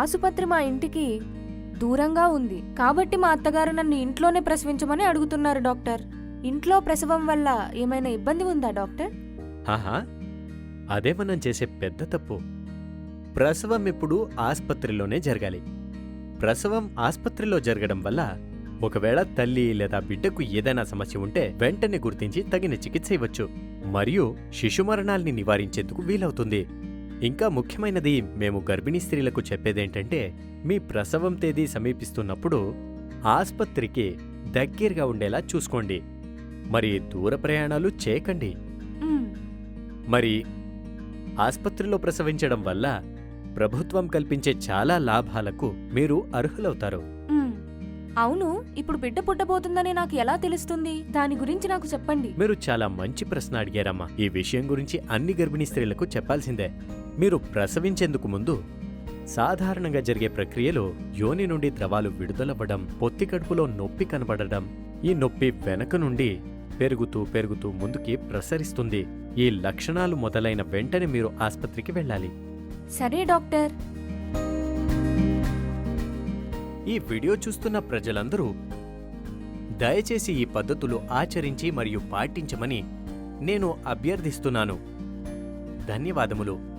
ఆసుపత్రి మా ఇంటికి దూరంగా ఉంది. కాబట్టి మా అత్తగారు నన్ను ఇంట్లోనే ప్రసవించమని అడుగుతున్నారు డాక్టర్. ఇంట్లో ప్రసవం వల్ల ఏమైనా ఇబ్బంది ఉందా డాక్టర్? ఆహా, అదే మనం చేసే పెద్ద తప్పు. ప్రసవం ఎప్పుడు ఆస్పత్రిలోనే జరగాలి. ప్రసవం ఆస్పత్రిలో జరగడం వల్ల ఒకవేళ తల్లి లేదా బిడ్డకు ఏదైనా సమస్య ఉంటే వెంటనే గుర్తించి తగిన చికిత్స ఇవ్వచ్చు మరియు శిశుమరణాల్ని నివారించేందుకు వీలవుతుంది. ఇంకా ముఖ్యమైనది మేము గర్భిణీ స్త్రీలకు చెప్పేదేంటంటే, మీ ప్రసవం తేదీ సమీపిస్తున్నప్పుడు ఆస్పత్రికి దగ్గరగా ఉండేలా చూసుకోండి. మరి దూర ప్రయాణాలు చేయకండి. మ్మ్. మరి ఆస్పత్రిలో ప్రసవించడం వల్ల ప్రభుత్వం కల్పించే చాలా లాభాలకు మీరు అర్హులవుతారు. మ్మ్. అవును, ఇప్పుడు బిడ్డ పుట్టబోతుందని నాకు ఎలా తెలుస్తుంది? దాని గురించి నాకు చెప్పండి. మీరు చాలా మంచి ప్రశ్న అడిగారమ్మా. ఈ విషయం గురించి అన్ని గర్భిణీ స్త్రీలకు చెప్పాల్సిందే. మీరు ప్రసవించేందుకు ముందు సాధారణంగా జరిగే ప్రక్రియలో యోని నుండి ద్రవాలు విడుదలవ్వడం, పొత్తి కడుపులో నొప్పి కనబడడం, ఈ నొప్పి వెనక నుండి పెరుగుతూ పెరుగుతూ ముందుకి ప్రసరిస్తుంది. ఈ లక్షణాలు మొదలైన వెంటనే మీరు ఆస్పత్రికి వెళ్ళాలి. సరే డాక్టర్. ఈ వీడియో చూస్తున్న ప్రజలందరూ దయచేసి ఈ పద్ధతులు ఆచరించి మరియు పాటించమని నేను అభ్యర్థిస్తున్నాను. ధన్యవాదములు.